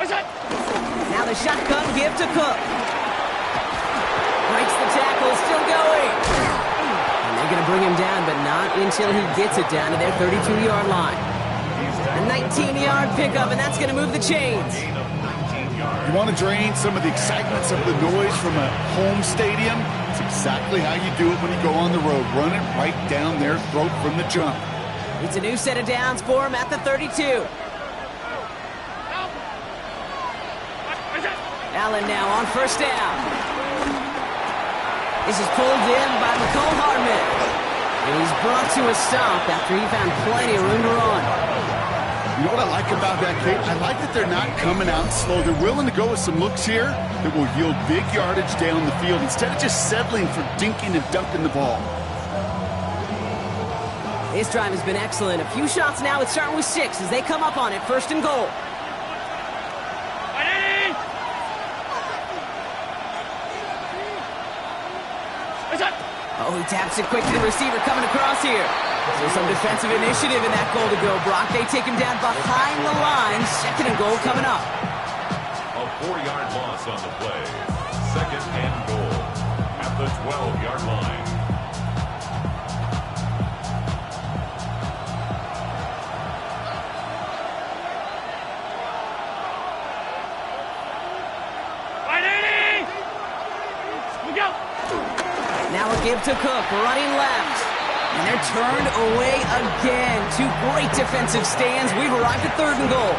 Now the shotgun give to Cook. Breaks the tackle, still going. And they're going to bring him down, but not until he gets it down to their 32-yard line. A 19-yard pickup, and that's going to move the chains. You want to drain some of the excitement, some of the noise from a home stadium? It's exactly how you do it when you go on the road. Run it right down their throat from the jump. It's a new set of downs for him at the 32. Allen now on first down. This is pulled in by McCole Hardman. And he's brought to a stop after he found plenty of room to run. You know what I like about that, Kate? I like that they're not coming out slow. They're willing to go with some looks here that will yield big yardage down the field instead of just settling for dinking and dunking the ball. This drive has been excellent. A few shots now. It's starting with 6 as they come up on it. First and goal. Oh, he taps it quick to the receiver coming across here. So some defensive initiative in that goal to go. Brock, they take him down behind the line. Second and goal coming up. A 4-yard loss on the play. Second and goal at the 12-yard line. Now a give to Cook, running left. And they're turned away again. 2 great defensive stands. We've arrived at third and goal.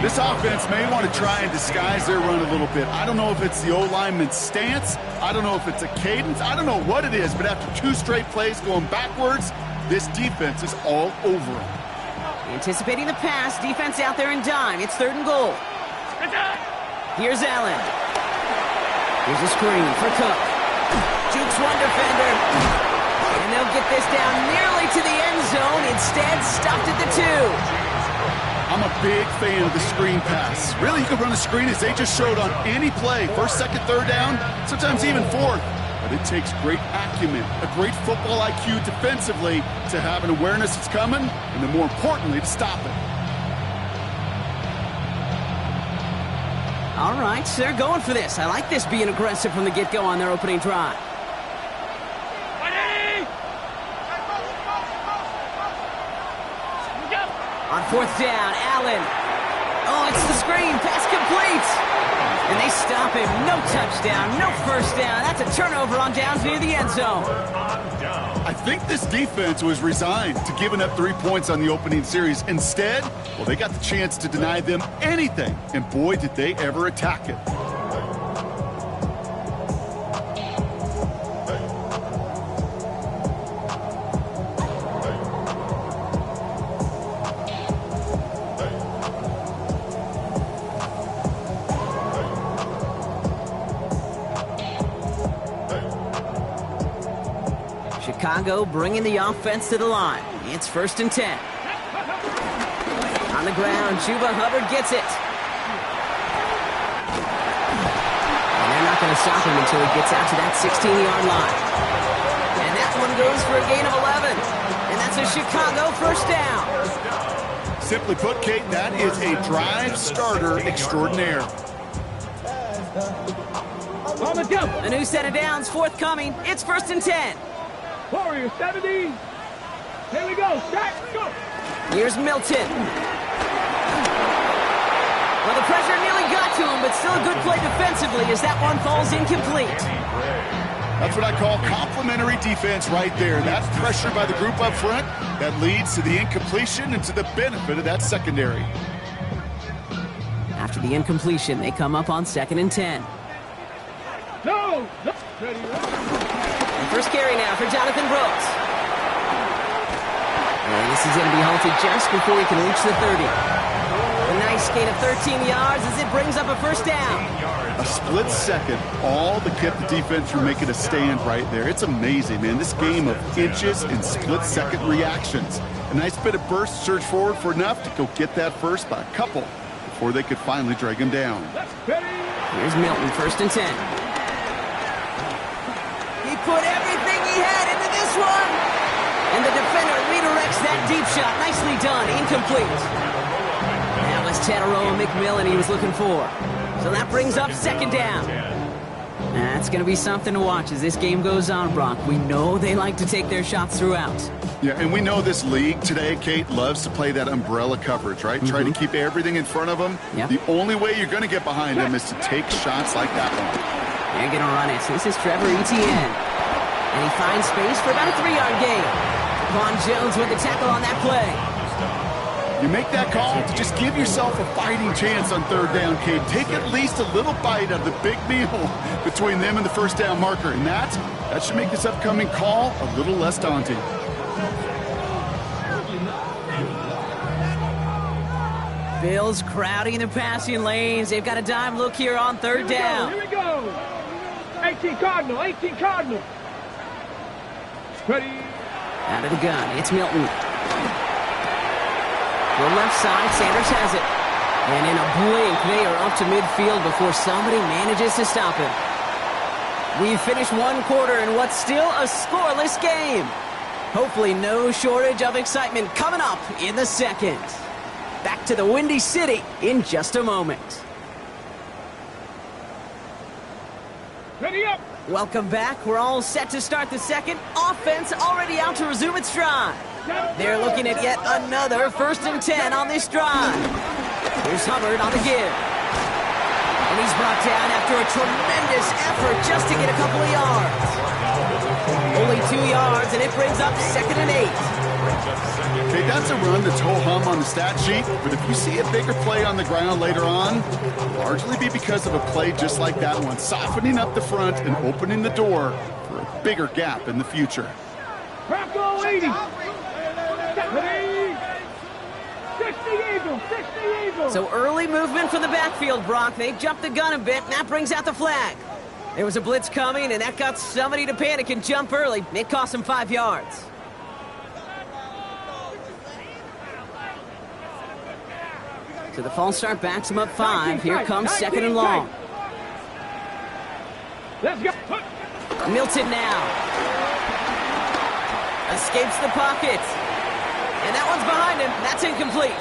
This offense may want to try and disguise their run a little bit. I don't know if it's the O-lineman's stance. I don't know if it's a cadence. I don't know what it is, but after 2 straight plays going backwards, this defense is all over them. Anticipating the pass, defense out there in dime. It's third and goal. Here's Allen. Here's a screen for Cook. Jukes one defender. And they'll get this down nearly to the end zone. Instead, stopped at the 2. I'm a big fan of the screen pass. Really, you can run a screen as they just showed on any play. First, second, third down, sometimes even fourth. But it takes great acumen, a great football IQ defensively to have an awareness it's coming, and then more importantly, to stop it. All right, so they're going for this. I like this being aggressive from the get-go on their opening drive. On fourth down, Allen. Oh, it's the screen. Pass complete. And they stop him. No touchdown, no first down. That's a turnover on downs near the end zone. I think this defense was resigned to giving up 3 points on the opening series. Instead, well, they got the chance to deny them anything. And boy, did they ever attack it. Chicago bringing the offense to the line. It's first and 10. On the ground, Chuba Hubbard gets it. And they're not going to stop him until he gets out to that 16-yard line. And that one goes for a gain of 11. And that's a Chicago first down. Simply put, Kate, that is a drive starter extraordinaire. A new set of downs forthcoming. It's first and 10. Warrior 70. Here we go. Stack. Go. Here's Milton. Well, the pressure nearly got to him, but still a good play defensively as that one falls incomplete. That's what I call complimentary defense right there. That pressure by the group up front, that leads to the incompletion and to the benefit of that secondary. After the incompletion, they come up on second and 10. No. Ready. First carry now for Jonathan Brooks. And this is going to be halted just before he can reach the 30. A nice gain of 13 yards as it brings up a first down. A split second, all that kept the defense from making a stand right there. It's amazing, man. This game of inches and split-second reactions. A nice bit of burst, surge forward for enough to go get that first by a couple before they could finally drag him down. Here's Milton, first and 10. He put everything he had into this one. And the defender redirects that deep shot. Nicely done. Incomplete. That was Tataroa McMillan he was looking for. So that brings up second down. That's going to be something to watch as this game goes on, Brock. We know they like to take their shots throughout. Yeah, and we know this league today, Kate, loves to play that umbrella coverage, right? Try to keep everything in front of them. Yep. The only way you're going to get behind them is to take shots like that one. They're going to run it. So this is Trevor Etienne. And he finds space for about a 3-yard gain. Vaughn Jones with the tackle on that play. You make that call to just give yourself a fighting chance on third down, Kate. Take at least a little bite of the big meal between them and the first down marker. And that should make this upcoming call a little less daunting. Bills crowding the passing lanes. They've got a dime look here on third down. Here we go. 18 Cardinal, 18 Cardinal. Ready. Out of the gun, it's Milton. To the left side, Sanders has it. And in a blink, they are up to midfield before somebody manages to stop him. We've finished one quarter in what's still a scoreless game. Hopefully no shortage of excitement coming up in the second. Back to the Windy City in just a moment. Ready up. Welcome back. We're all set to start the second. Offense already out to resume its drive. They're looking at yet another 1st and 10 on this drive. Here's Hubbard on the give. And he's brought down after a tremendous effort just to get a couple of yards. Only 2 yards, and it brings up 2nd and 8. Okay, that's a run that's ho-hum on the stat sheet, but if you see a bigger play on the ground later on, it'll largely be because of a play just like that one, softening up the front and opening the door for a bigger gap in the future. Bronco 80. Ready. 60 Eagles, 60 Eagles. So early movement from the backfield, Brock. They jumped the gun a bit, and that brings out the flag. There was a blitz coming, and that got somebody to panic and jump early. It cost them 5 yards. So the false start backs him up 5. Here comes 2nd and long. Let's go. Milton now. Escapes the pocket. And that one's behind him. That's incomplete.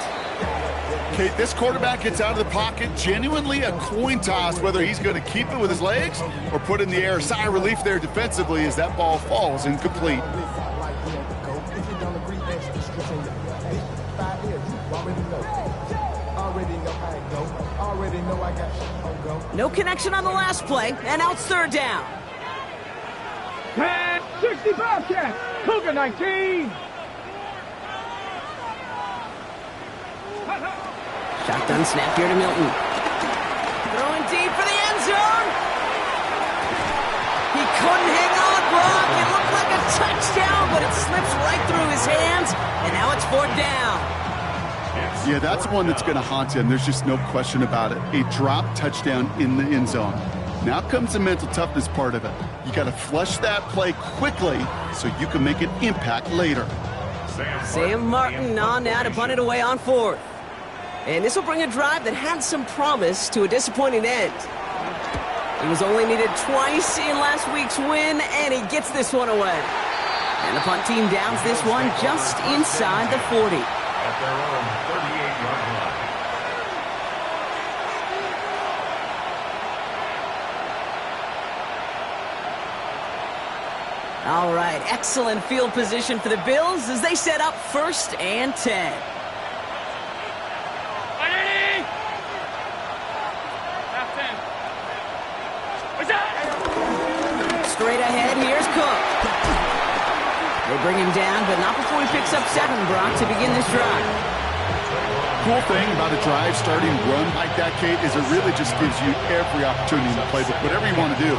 Kate, this quarterback gets out of the pocket, genuinely a coin toss whether he's going to keep it with his legs or put it in the air. Sigh of relief there defensively as that ball falls incomplete. No connection on the last play, and now it's 3rd down. 10, 60 Bobcat. Cougar 19. Shotgun snap here to Milton. Throwing deep for the end zone. He couldn't hang on, Brock. It looked like a touchdown, but it slips right through his hands, and now it's 4th down. Yeah, that's one that's going to haunt him. There's just no question about it. A drop touchdown in the end zone. Now comes the mental toughness part of it. You got to flush that play quickly so you can make an impact later. Sam Martin on now to punt it away on 4th. And this will bring a drive that had some promise to a disappointing end. He was only needed twice in last week's win, and he gets this one away. And the punt team downs this one just inside the 40. At their own 38-yard line. All right, excellent field position for the Bills as they set up 1st and 10. Straight ahead, here's Cook. They bring him down, but not before he picks up 7, Brock, to begin this drive. Cool thing about a drive starting run like that, Kate, is it really just gives you every opportunity in the playbook, whatever you want to do.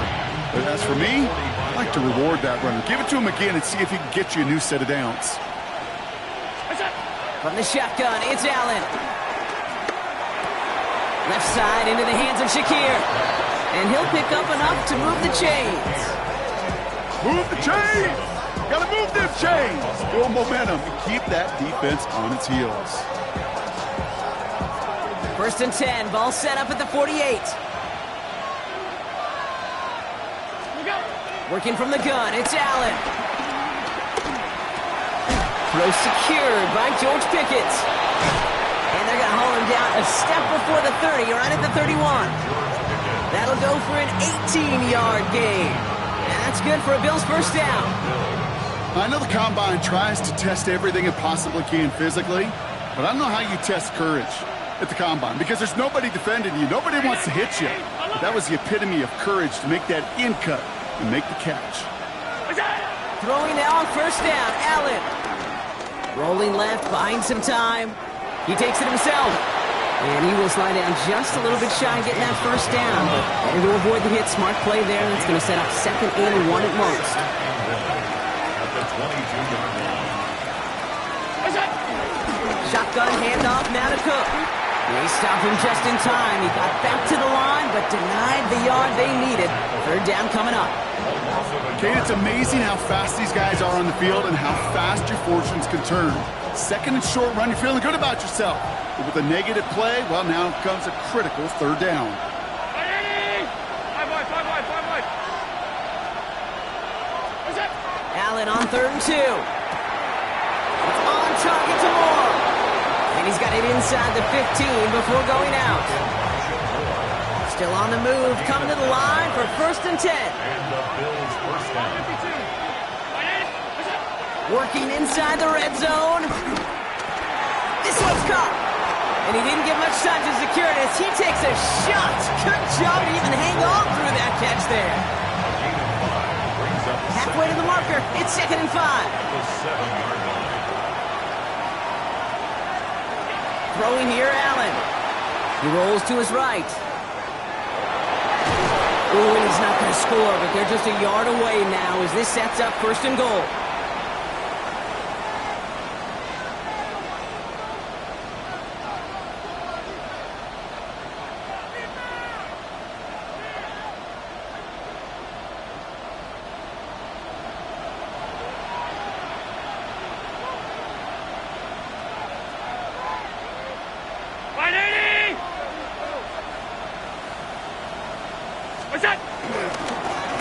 But as for me, I like to reward that runner. Give it to him again and see if he can get you a new set of downs. From the shotgun, it's Allen. Left side into the hands of Shakir. And he'll pick up enough to move the chains. Move the chains! Gotta move them chains! Build momentum and keep that defense on its heels. 1st and 10, ball set up at the 48. Working from the gun, it's Allen. Throw secured by George Pickett. And they're going to haul him down A step before the 30, right at the 31. That'll go for an 18-yard gain. And that's good for a Bills first down. I know the Combine tries to test everything it possibly can physically, but I don't know how you test courage at the Combine because there's nobody defending you. Nobody wants to hit you. But that was the epitome of courage to make that in cut and make the catch. Throwing now on first down, Allen. Rolling left, buying some time. He takes it himself. And he will slide down just a little bit shy of getting that first down. But better to avoid the hit. Smart play there. That's going to set up 2nd and 1 at most. At the 22-yard line. Shotgun handoff now to Cook. They stopped him just in time. He got back to the line, but denied the yard they needed. Third down coming up. Kate, it's amazing how fast these guys are on the field and how fast your fortunes can turn. 2nd and short run, you're feeling good about yourself. But with a negative play, well, now comes a critical third down. Allen on 3rd and 2. It's on target to Moore. And he's got it inside the 15 before going out. Still on the move, coming to the line for 1st and 10. And the Bills first down. Working inside the red zone. This one's caught. And he didn't get much time to secure it as he takes a shot. Good job to even hang on through that catch there. Halfway to the marker. It's 2nd and 5. The 7-yard line. Throwing here, Allen. He rolls to his right. Ooh, and he's not going to score, but they're just a yard away now as this sets up 1st and goal.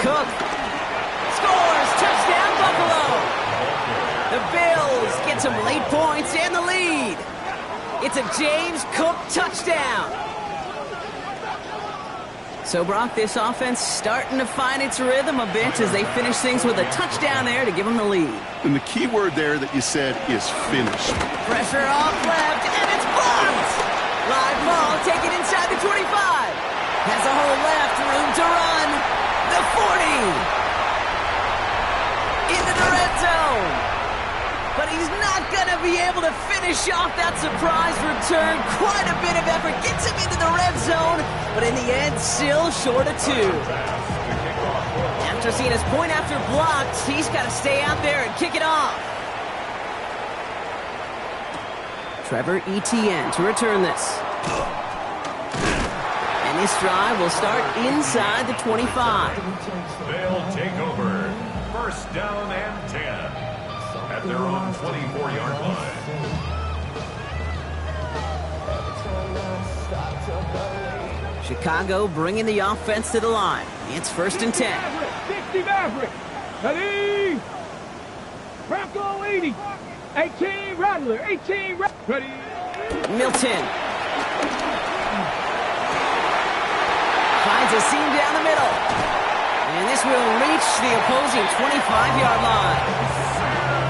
Cook scores! Touchdown, Buffalo! The Bills get some late points and the lead. It's a James Cook touchdown. So, Brock, this offense starting to find its rhythm a bit as they finish things with a touchdown there to give them the lead. And the key word there that you said is finish. Pressure off left, and it's blocked! Live ball taken inside the 25. Has a hole left, room to run. The 40. Into the red zone. But he's not going to be able to finish off that surprise return. Quite a bit of effort. Gets him into the red zone. But in the end, still short of 2. After seeing his point after blocked, he's got to stay out there and kick it off. Trevor Etienne to return this. And this drive will start inside the 25. They'll take over. 1st down and 10. At their own 24-yard line. Chicago bringing the offense to the line. It's 1st and 10. 60 Maverick. Ready. Bronco 80. 18 Rattler. 18 Ready. Milton. Finds a seam down the middle. And this will reach the opposing 25-yard line.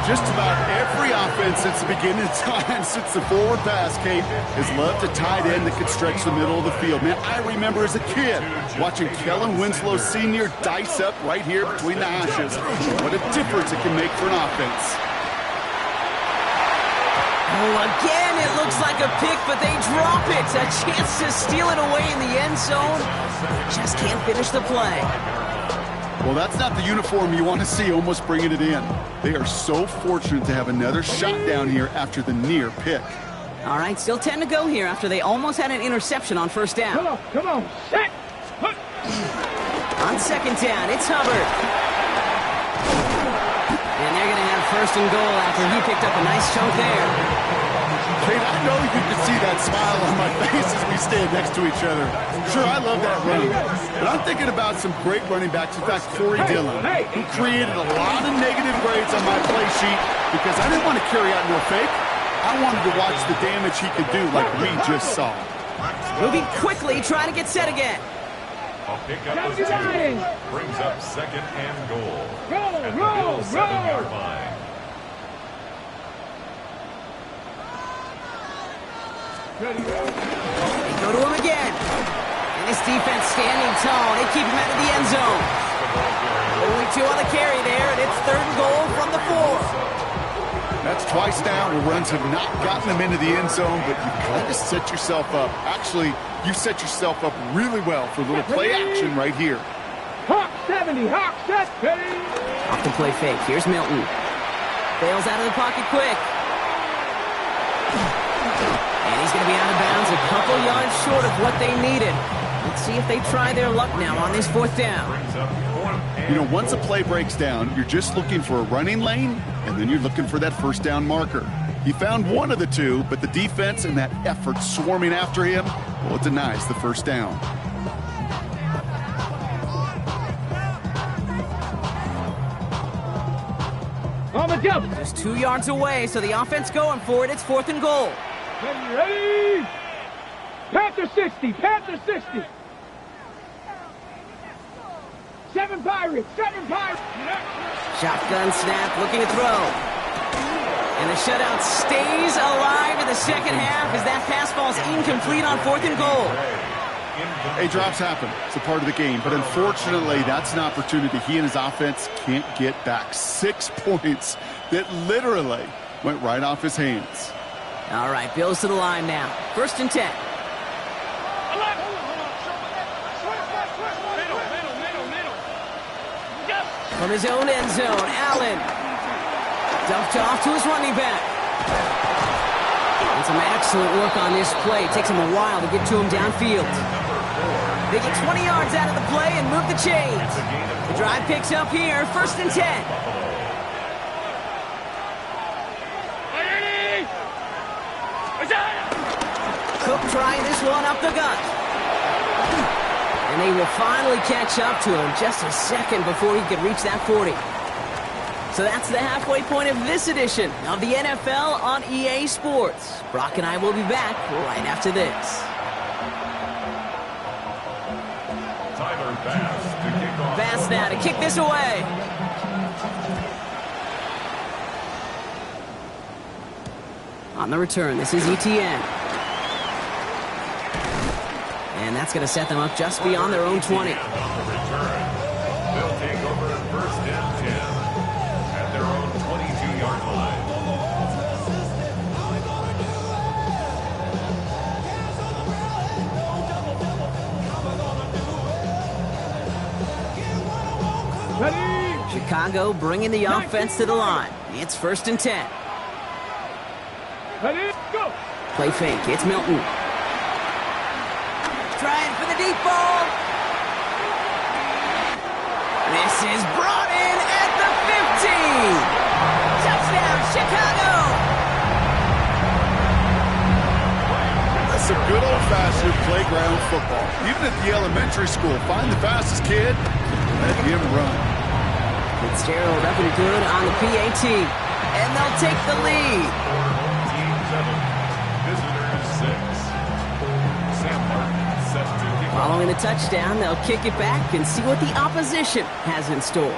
Just about every offense since the beginning of time, since the forward pass, Kate, has loved a tight end that could stretch the middle of the field. Man, I remember as a kid watching Kellen Winslow Sr. dice up right here between the hashes. What a difference it can make for an offense. Oh, again, it looks like a pick, but they drop it. A chance to steal it away in the end zone. Just can't finish the play. Well, that's not the uniform you want to see almost bringing it in. They are so fortunate to have another shot down here after the near pick. All right, still 10 to go here after they almost had an interception on 1st down. Come on, set. On 2nd down, it's Hubbard. And they're going to have 1st and goal after he picked up a nice chunk there. Kate, I know you can see that smile on my face as we stand next to each other. Sure, I love that run. But I'm thinking about some great running backs. In fact, Corey Dillon, who created a lot of negative grades on my play sheet because I didn't want to carry out no fake. I wanted to watch the damage he could do like we just saw. Moving quickly, trying to get set again. A pickup of 2 brings up second and goal at the Bills' 7-yard line. They go to him again. And this defense standing tall. They keep him out of the end zone. Only 2 on the carry there, and it's 3rd and goal from the 4. That's twice now where runs have not gotten them into the end zone, but you kind of set yourself up. Actually, you set yourself up really well for a little play action right here. Hawk 70, Hawk set, ready. Off the play fake. Here's Milton. Bails out of the pocket quick. And he's going to be out of bounds a couple yards short of what they needed. Let's see if they try their luck now on this 4th down. You know, once a play breaks down, you're just looking for a running lane, and then you're looking for that 1st down marker. He found one of the 2, but the defense and that effort swarming after him, well, it denies the 1st down. On the jump. Just 2 yards away, so the offense going for it. It's 4th and goal. Ready. Panther 60, Panther 60. 7 Pirates, 7 Pirates. Shotgun snap, looking to throw. And the shutout stays alive in the second half as that pass falls incomplete on 4th and goal. Hey, drops happen. It's a part of the game. But unfortunately, that's an opportunity he and his offense can't get back. 6 points that literally went right off his hands. All right, Bills to the line now. 1st and 10. From his own end zone, Allen. Dumped off to his running back. And some excellent work on this play. It takes him a while to get to him downfield. They get 20 yards out of the play and move the chains. The drive picks up here, 1st and 10. Cook trying this one up the gut. And they will finally catch up to him just a second before he could reach that 40. So that's the halfway point of this edition of the NFL on EA Sports. Brock and I will be back right after this. Tyler Bass to kick off. Bass now to kick this away. On the return, this is ETN. And that's going to set them up just beyond their own 20. On the return, they'll take over 1st and 10 at their own 22-yard line. Ready. Chicago bringing the offense to the line. It's 1st and 10. Ready, go. Play fake. It's Milton. Trying for the deep ball. This is brought in at the 15. Touchdown, Chicago. That's a good old-fashioned playground football. Even at the elementary school, find the fastest kid, let him run. Fitzgerald up and good on the PAT. And they'll take the lead. Team 7, visitors 6. Sam Martin set to kick off. Following the touchdown, they'll kick it back and see what the opposition has in store.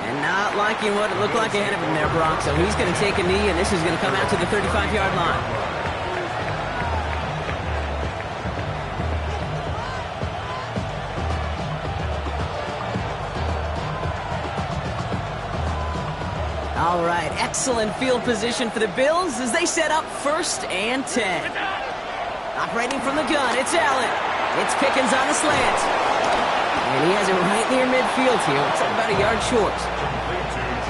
And not liking what it looked like ahead of him there, Brock. So he's going to take a knee, and this is going to come out to the 35-yard line. All right, excellent field position for the Bills as they set up 1st and 10. Operating from the gun, it's Allen. It's Pickens on the slant. And he has it right near midfield here. It's about a yard short.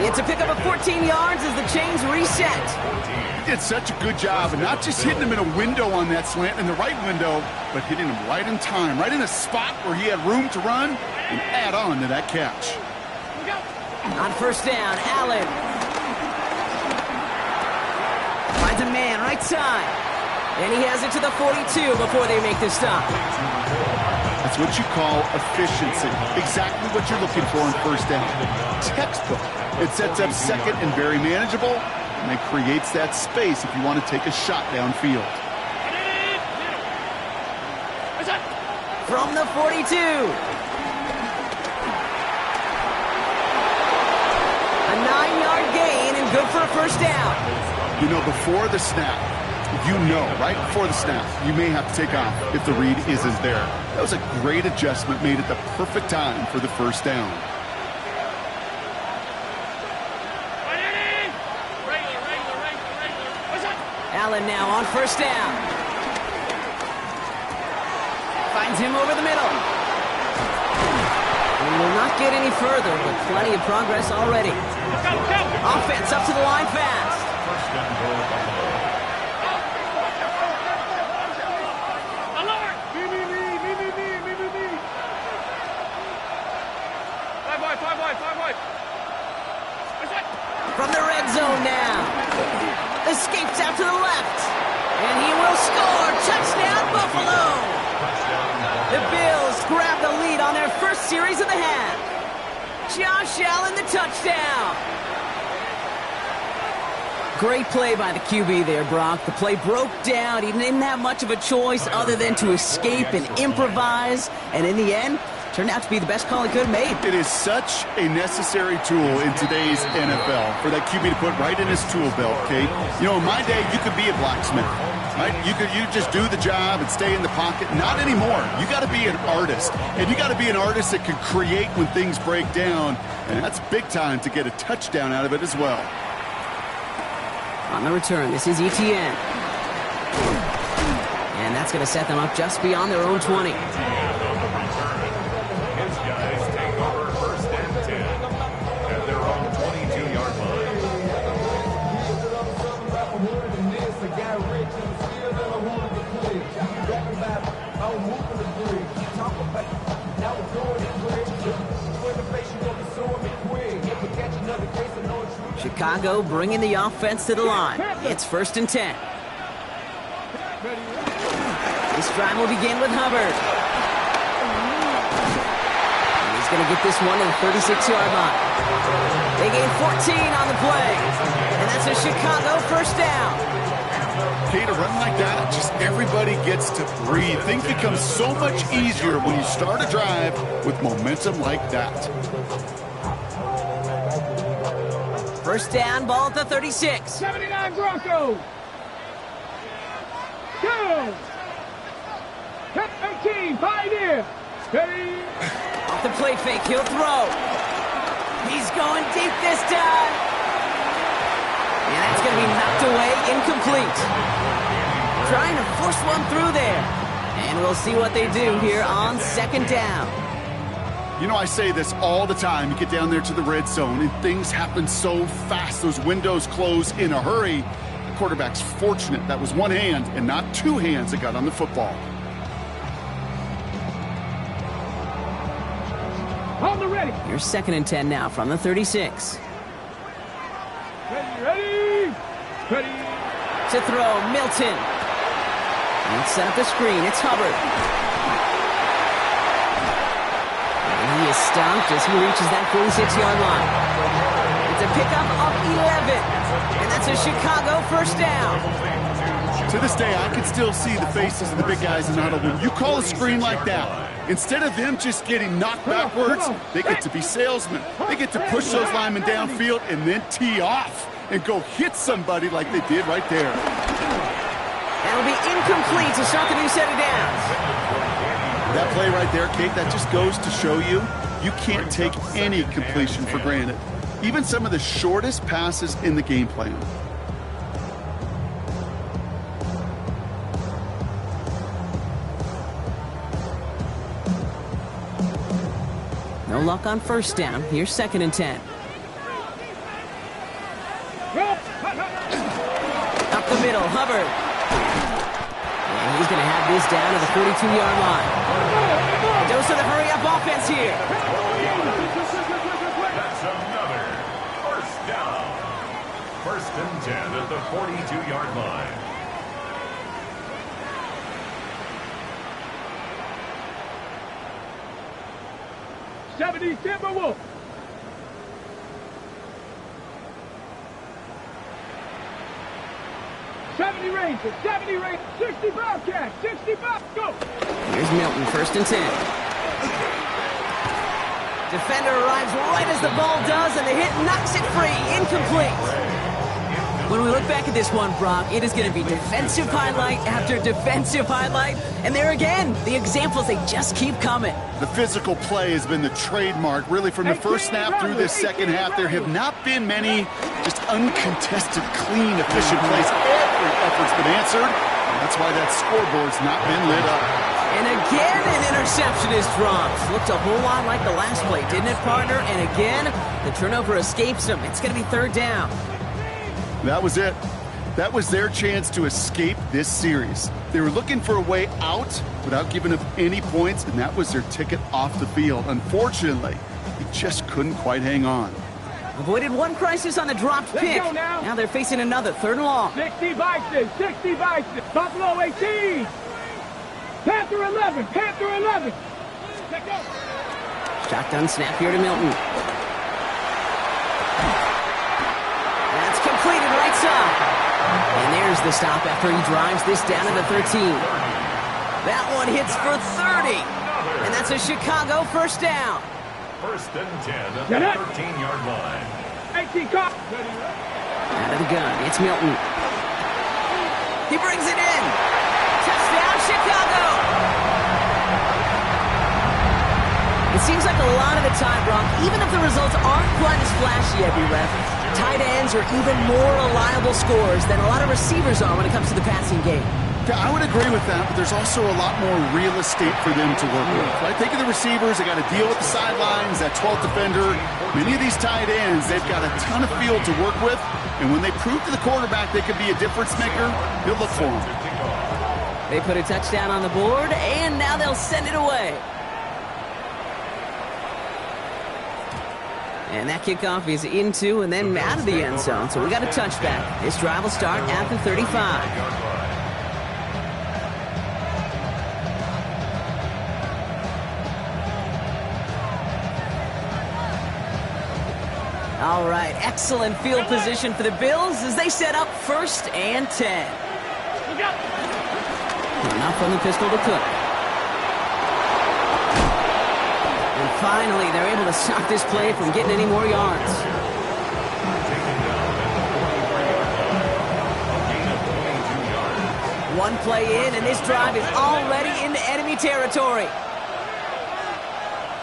It's a pickup of 14 yards as the chains reset. He did such a good job, and not just hitting him in a window on that slant, in the right window, but hitting him right in time, right in a spot where he had room to run and add on to that catch. On 1st down, Allen. Finds a man right side. And he has it to the 42 before they make the stop. That's what you call efficiency. Exactly what you're looking for in 1st down. Textbook It sets up second and very manageable, and it creates that space if you want to take a shot downfield. From the 42. A 9-yard gain and good for a first down. You know, before the snap, right before the snap, you may have to take off if the read isn't there. That was a great adjustment made at the perfect time for the first down. Allen now on first down. Finds him over the middle. We will not get any further, but plenty of progress already. Offense up to the line fast. From the red zone now. Escapes out to the left. And he will score. Touchdown, Buffalo. The Bills grab the lead on their first series of the half. Josh Allen, the touchdown. Great play by the QB there, Brock. The play broke down. He didn't have much of a choice other than to escape and improvise. And in the end, turned out to be the best call he could have made. It is such a necessary tool in today's NFL for that QB to put right in his tool belt, okay? You know, in my day, you could be a blacksmith, right? You just do the job and stay in the pocket. Not anymore. You got to be an artist, and you got to be an artist that can create when things break down, and that's big time to get a touchdown out of it as well. On the return, this is Etienne. And that's going to set them up just beyond their own 20. Chicago bringing the offense to the line. It's 1st and 10. This drive will begin with Hubbard. And he's going to get this one to the 36-yard line. They gain 14 on the play. And that's a Chicago first down. Okay, to run like that, just everybody gets to breathe. Things become so much easier when you start a drive with momentum like that. First down, ball at the 36. 79 Broncos. Go. 18, Pioneer. Steady. Off the play fake, he'll throw. He's going deep this time. And that's going to be knocked away, incomplete. Trying to force one through there. And we'll see what they do here on 2nd down. You know, I say this all the time. You get down there to the red zone, and things happen so fast. Those windows close in a hurry. The quarterback's fortunate that was one hand and not two hands that got on the football. On the ready. Here's 2nd and 10 now from the 36. Ready. To throw, Milton. And set up the screen. It's Hubbard. He is stopped as he reaches that 46-yard line. It's a pickup of 11. And that's a Chicago first down. To this day, I can still see the faces of the big guys in the huddle. When you call a screen like that, instead of them just getting knocked backwards, they get to be salesmen. They get to push those linemen downfield and then tee off and go hit somebody like they did right there. That'll be incomplete to start the new set of downs. That play right there, Kate, that just goes to show you can't take any completion for granted. Even some of the shortest passes in the game plan. No luck on first down. Here's 2nd and 10. Up the middle, Hubbard. And he's going to have this down to the 42-yard line. Dose of the hurry-up offense here. That's another first down. 1st and 10 at the 42-yard line. Timberwolf. 70 Rangers, 70 Rangers, 60 Bobcats, 60 Bob, go! Here's Milton, 1st and 10. Defender arrives right as the ball does, and the hit knocks it free. Incomplete. When we look back at this one, Brock, it is going to be defensive highlight after defensive highlight. And there again, the examples, they just keep coming. The physical play has been the trademark, really, from the first snap through this second half. There have not been many just uncontested, clean, efficient plays. Every effort's been answered. And that's why that scoreboard's not been lit up. And again, an interception is dropped. Looked a whole lot like the last play, didn't it, partner? And again, the turnover escapes him. It's going to be 3rd down. That was it. That was their chance to escape this series. They were looking for a way out without giving up any points, and that was their ticket off the field. Unfortunately, they just couldn't quite hang on. Avoided one crisis on a dropped pick. Now they're facing another 3rd and long. 60 Bison, 60 Bison, Buffalo 18, Panther 11, Panther 11. Let's go. Shotgun snap here to Milton. Completed right side. And there's the stop after he drives this down to the 13. That one hits for 30. And that's a Chicago 1st down. 1st and 10 at the 13-yard line. 18 caught. Out of the gun, it's Milton. He brings it in. Touchdown, Chicago. It seems like a lot of the time, Brock, even if the results aren't quite as flashy every ref, tight ends are even more reliable scorers than a lot of receivers are when it comes to the passing game. Yeah, I would agree with that, but there's also a lot more real estate for them to work with. Right? Think of the receivers. They got to deal with the sidelines, that 12th defender. Many of these tight ends, they've got a ton of field to work with, and when they prove to the quarterback they could be a difference maker, he'll look for them. They put a touchdown on the board, and now they'll send it away. And that kickoff is into and then out of the end zone. So we got a touchback. This drive will start at the 35. All right, excellent field position for the Bills as they set up 1st and 10. Enough from the pistol to Cook. Finally, they're able to stop this play from getting any more yards. One play in, and this drive is already into enemy territory.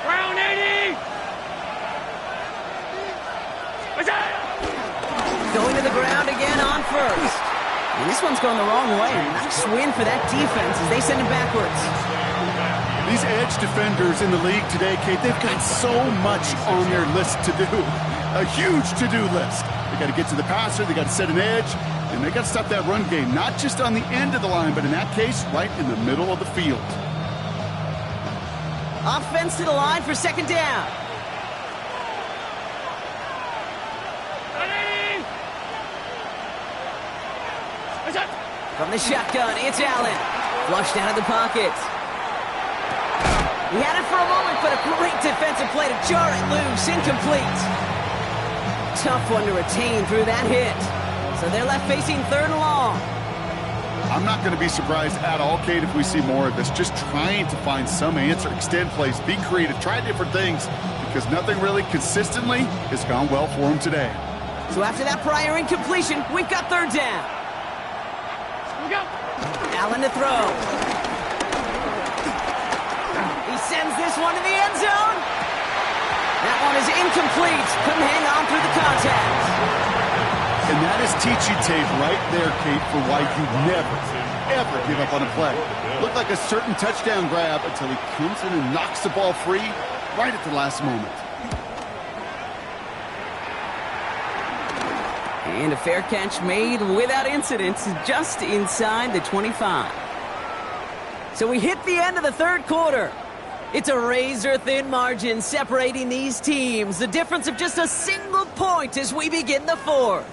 Round 80! Going to the ground again on 1st. And this one's going the wrong way. Nice win for that defense as they send it backwards. These edge defenders in the league today, Kate, they've got so much on their list to do. A huge to-do list. They got to get to the passer, they got to set an edge, and they got to stop that run game, not just on the end of the line, but in that case, right in the middle of the field. Offense to the line for 2nd down. From the shotgun, it's Allen. Flushed out of the pocket. He had it for a moment, but a great defensive play to jar it loose. Incomplete. Tough one to retain through that hit. So they're left facing 3rd and long. I'm not going to be surprised at all, Kate, if we see more of this. Just trying to find some answer, extend plays, be creative, try different things, because nothing really consistently has gone well for them today. So after that prior incompletion, we've got 3rd down. We go. Allen to throw. Sends this one to the end zone. That one is incomplete. Couldn't hang on through the contact. And that is teaching tape right there, Kate, for why you never, ever give up on a play. Looked like a certain touchdown grab until he comes in and knocks the ball free right at the last moment. And a fair catch made without incident just inside the 25. So we hit the end of the 3rd quarter. It's a razor-thin margin separating these teams. The difference of just a single point as we begin the 4th.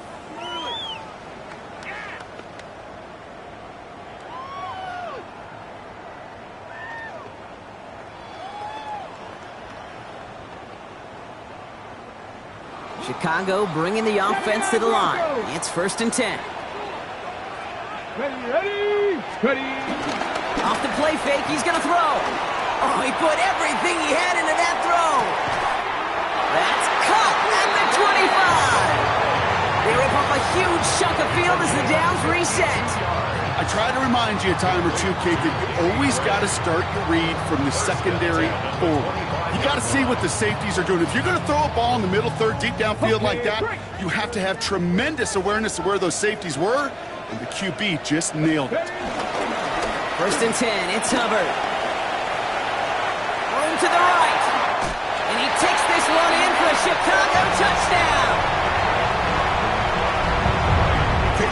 Chicago bringing the offense to the line. It's 1st and 10. Ready. Off the play fake, he's going to throw. Oh, he put everything he had into that throw. That's cut at the 25. They rip off a huge chunk of field as the downs reset. I try to remind you a time or two, Kate, that you always got to start your read from the secondary forward. You got to see what the safeties are doing. If you're going to throw a ball in the middle third, deep downfield like that, you have to have tremendous awareness of where those safeties were, and the QB just nailed it. First and 10, it's Hubbard. Room to the right. And he takes this one in for a Chicago touchdown.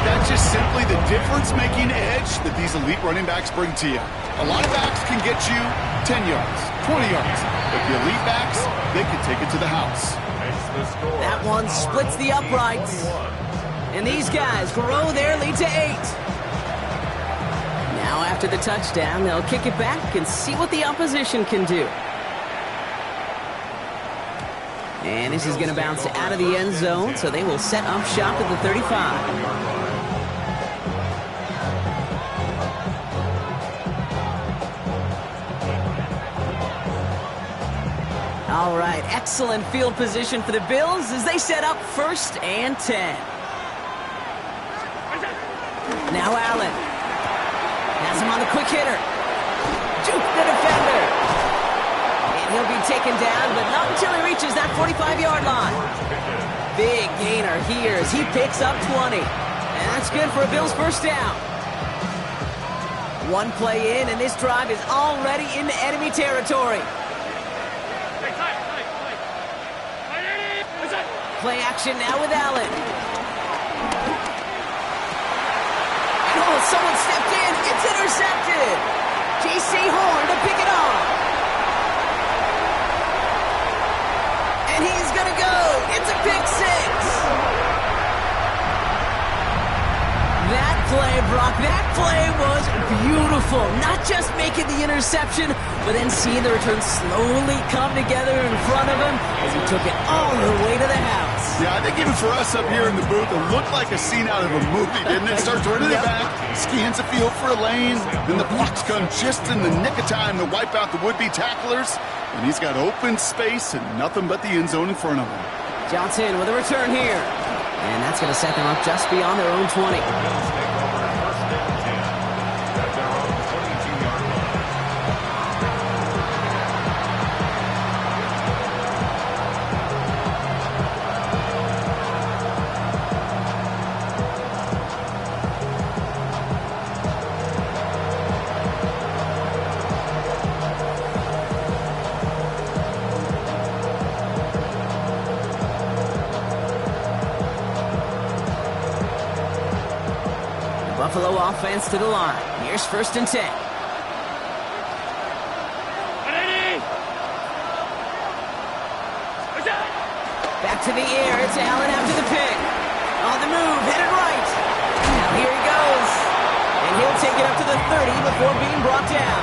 That's just simply the difference-making edge that these elite running backs bring to you. A lot of backs can get you 10 yards, 20 yards, but the elite backs, they can take it to the house. That one splits the uprights. And these guys grow their lead to 8. Now after the touchdown, they'll kick it back and see what the opposition can do. And this is going to bounce out of the end zone, so they will set up shop at the 35. All right, excellent field position for the Bills as they set up first and 10. Now Allen has him on the quick hitter. Juke the defender. And he'll be taken down, but not until he reaches that 45-yard line. Big gainer here as he picks up 20. And that's good for a Bills first down. One play in, and this drive is already into enemy territory. Play action now with Allen. And oh, someone stepped in. It's intercepted. J.C. Horn to pick it off. And he's going to go. It's a pick six. That play, Brock, that play was beautiful. Not just making the interception, but then seeing the return slowly come together in front of him as he took it all the way to the house. Yeah, I think even for us up here in the booth, it looked like a scene out of a movie, didn't it? Starts running it back, scans the field for a lane, then the blocks come just in the nick of time to wipe out the would-be tacklers, and he's got open space and nothing but the end zone in front of him. Johnson with a return here. And that's going to set them up just beyond their own 20. Buffalo offense to the line. Here's first and 10. Back to the air. It's Allen after the pick. On the move, headed right. Now here he goes. And he'll take it up to the 30 before being brought down.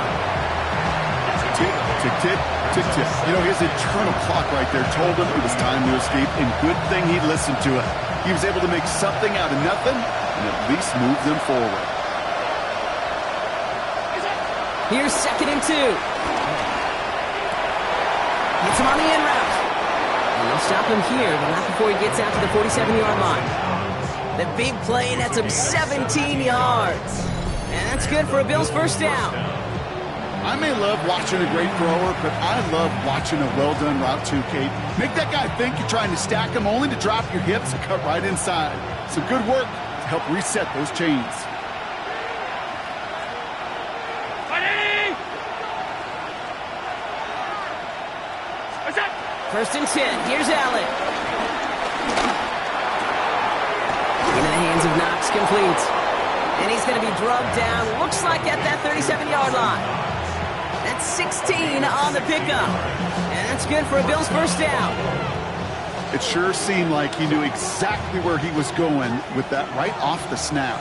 Tick, tick, tick, tick, tick. You know, his internal clock right there told him it was time to escape, and good thing he listened to it. He was able to make something out of nothing and at least move them forward. Here's second and 2. Hits him on the in route. And they'll stop him here, but not before he gets out to the 47-yard line. The big play, that's him 17 yards. And that's good for a Bills first down. I may love watching a great thrower, but I love watching a well-done route too, Kate. Make that guy think you're trying to stack him only to drop your hips and cut right inside. Some good work to help reset those chains. First and 10. Here's Allen. Into the hands of Knox, complete. And he's going to be drugged down, looks like at that 37-yard line. That's 16 on the pickup. And that's good for a Bills first down. It sure seemed like he knew exactly where he was going with that right off the snap.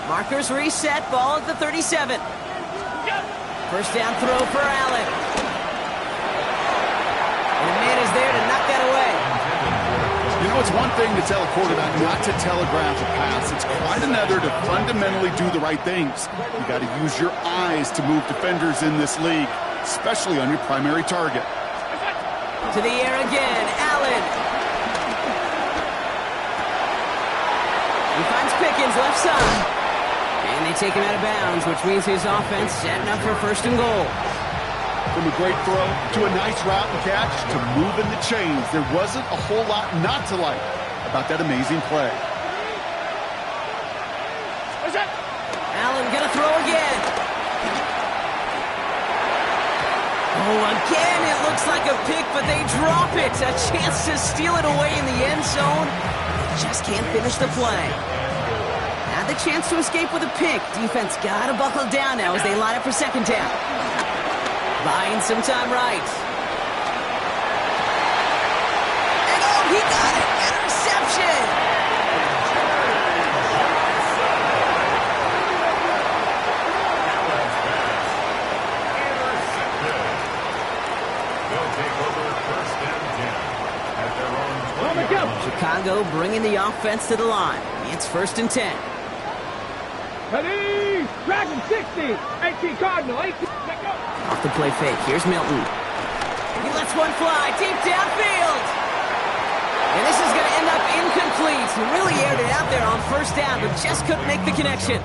Markers reset, ball at the 37. First down throw for Allen. And the man is there to knock that away. You know, know, it's one thing to tell a quarterback not to telegraph a pass. It's quite another to fundamentally do the right things. You got to use your eyes to move defenders in this league, especially on your primary target. To the air again, Allen. He finds Pickens left side. And they take him out of bounds, which means his offense setting up for first and goal. From a great throw to a nice route and catch to moving the chains, there wasn't a whole lot not to like about that amazing play. Allen gonna throw again. Oh, again, it looks like a pick, but they drop it. A chance to steal it away in the end zone. Just can't finish the play. Had the chance to escape with a pick. Defense gotta buckle down now as they line up for second down. Buying some time right. And oh, he got it! Interception! They'll take over first and 10 at their own 20. Chicago bringing the offense to the line. It's first and 10. Ready? Dragon 60. 18 Cardinal. 18. Let go. Off the play fake. Here's Milton. He lets one fly deep downfield. And this is going to end up incomplete. He really aired it out there on first down, but just couldn't make the connection.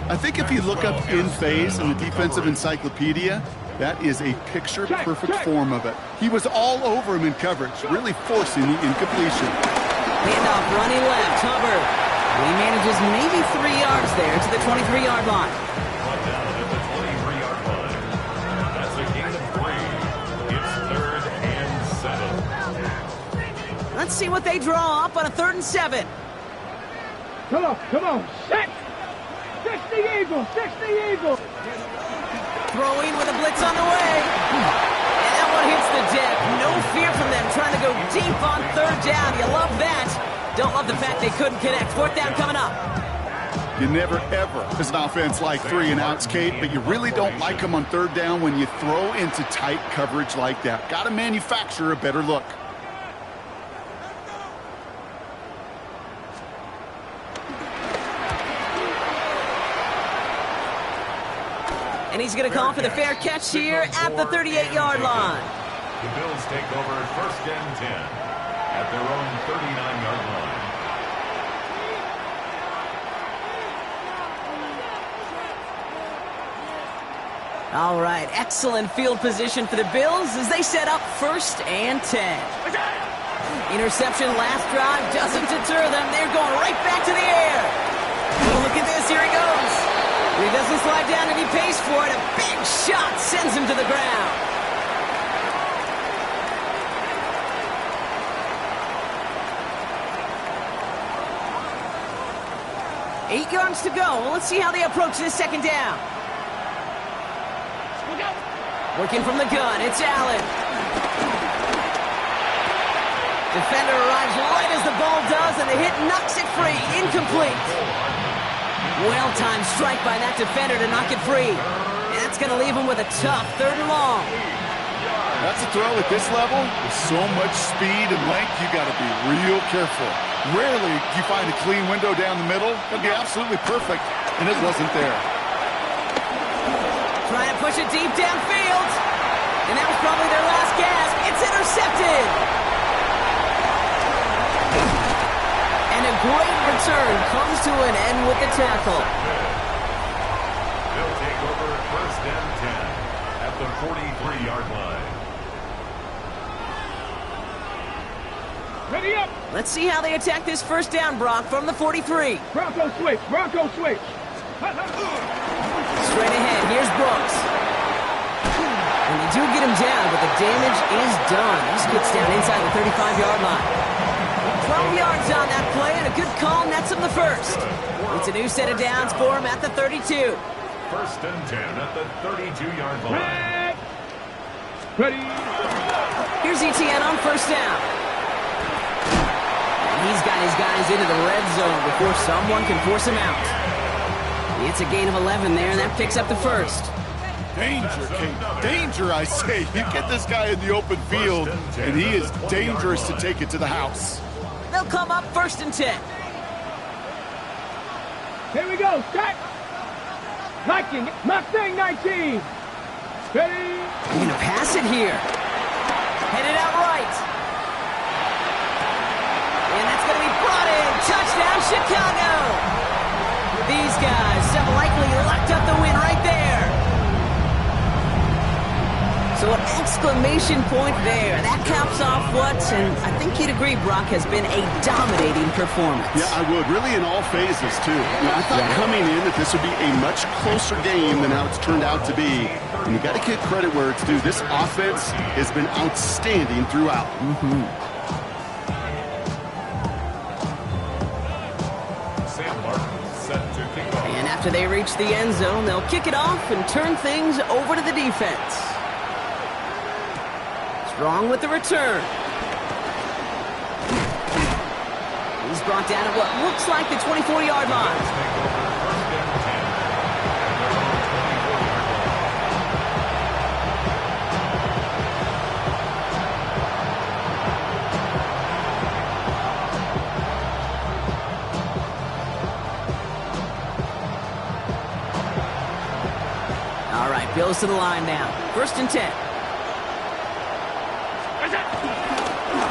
I think if you look up in phase in the defensive encyclopedia, that is a picture-perfect form of it. He was all over him in coverage, really forcing the incompletion. Handoff running left. Hubbard. He manages maybe 3 yards there to the 23-yard line. One down at the 23-yard line. That's a gain of 3. It's third and 7. Let's see what they draw up on a 3rd and 7. Come on. Set. 60 Eagles. 60 Eagles. Throwing with a blitz on the way. And that one hits the deck. No fear from them trying to go deep on 3rd down. You love that. Don't love the fact they couldn't connect. 4th down coming up. You never, ever, as an offense, like 3 and outs, Kate, but you really don't like them on 3rd down when you throw into tight coverage like that. Got to manufacture a better look. And he's going to call for the fair catch here at the 38-yard line. The Bills take over first and 10 at their own 39-yard line. All right, excellent field position for the Bills as they set up first and 10. Interception last drive doesn't deter them. They're going right back to the air. Oh, look at this. Here he goes. He doesn't slide down and he pays for it. A big shot sends him to the ground. Eight yards to go. Well, let's see how they approach this second down. Working from the gun, it's Allen. Defender arrives right as the ball does, and the hit knocks it free. Incomplete. Well-timed strike by that defender to knock it free. And that's going to leave him with a tough 3rd and long. That's a throw at this level. With so much speed and length, you got to be real careful. Rarely do you find a clean window down the middle. That'd be absolutely perfect, and it wasn't there. Trying to push it deep downfield. And that was probably their last gasp. It's intercepted. And a great return comes to an end with the tackle. They'll take over first and 10 at the 43-yard line. Ready up. Let's see how they attack this first down, Brock, from the 43. Bronco switch. Straight ahead, here's Brooks. And they do get him down, but the damage is done. This gets down inside the 35-yard line. 12 yards on that play, and a good call nets him the first. It's a new set of downs for him at the 32. First and 10 at the 32-yard line. Ready. Here's ETN on first down. And he's got his guys into the red zone before someone can force him out. It's a gain of 11 there, and that picks up the first. Danger, Kate. Danger, I say. You get this guy in the open field, and he is dangerous to take it to the house. They'll come up 1st and 10. Here we go, set. Liking, Mustang 19. Ready? They're going to pass it here. Headed out right. And that's going to be brought in. Touchdown, Chicago. These guys have likely locked up the win right there. So an exclamation point there. That caps off what, and I think you'd agree, Brock, has been a dominating performance. Yeah, I would. Really in all phases, too. I thought coming in that this would be a much closer game than how it's turned out to be. And you got to give credit where it's due. This offense has been outstanding throughout. Sam Martin set to kick off. And after they reach the end zone, they'll kick it off and turn things over to the defense. Strong with the return. He's brought down at what looks like the 24-yard line. All right, Bills to the line now. 1st and 10.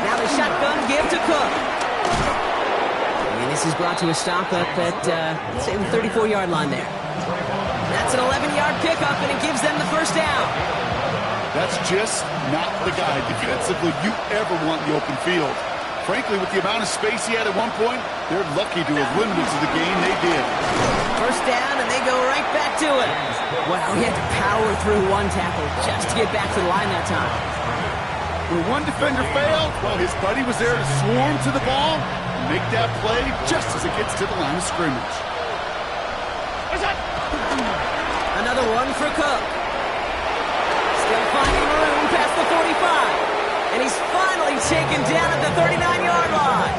Now the shotgun give to Cook. And this is brought to a stop up at, say, the 34-yard line there. That's an 11-yard pickup, and it gives them the 1st down. That's just not the guy defensively you ever want in the open field. Frankly, with the amount of space he had at one point, they're lucky to have limited to the game they did. 1st down, and they go right back to it. Wow, he had to power through one tackle just to get back to the line that time. When one defender failed, well, his buddy was there to swarm to the ball and make that play just as it gets to the line of scrimmage. Another one for Cook. Still finding room past the 45. And he's finally taken down at the 39-yard line.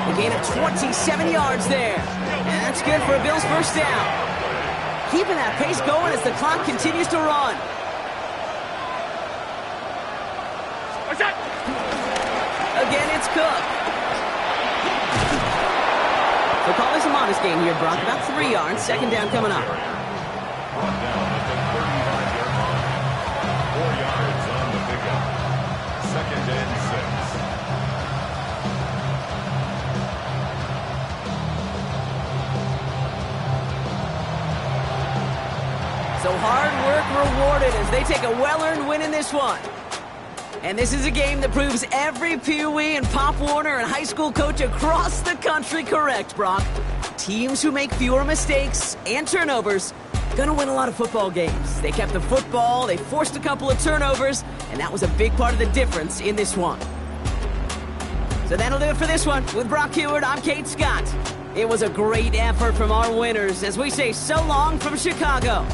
A gain of 27 yards there. And that's good for a Bills 1st down. Keeping that pace going as the clock continues to run. Again, it's Cook. So call this a modest game here, Brock. About 3 yards. 2nd down coming up. Brought down at the 35-yard line. 4 yards on the pickup. 2nd and 6. So hard work rewarded as they take a well-earned win in this one. And this is a game that proves every Pee Wee and Pop Warner and high school coach across the country correct, Brock. Teams who make fewer mistakes and turnovers gonna win a lot of football games. They kept the football, they forced a couple of turnovers, and that was a big part of the difference in this one. So that'll do it for this one. With Brock Heward, I'm Kate Scott. It was a great effort from our winners as we say so long from Chicago.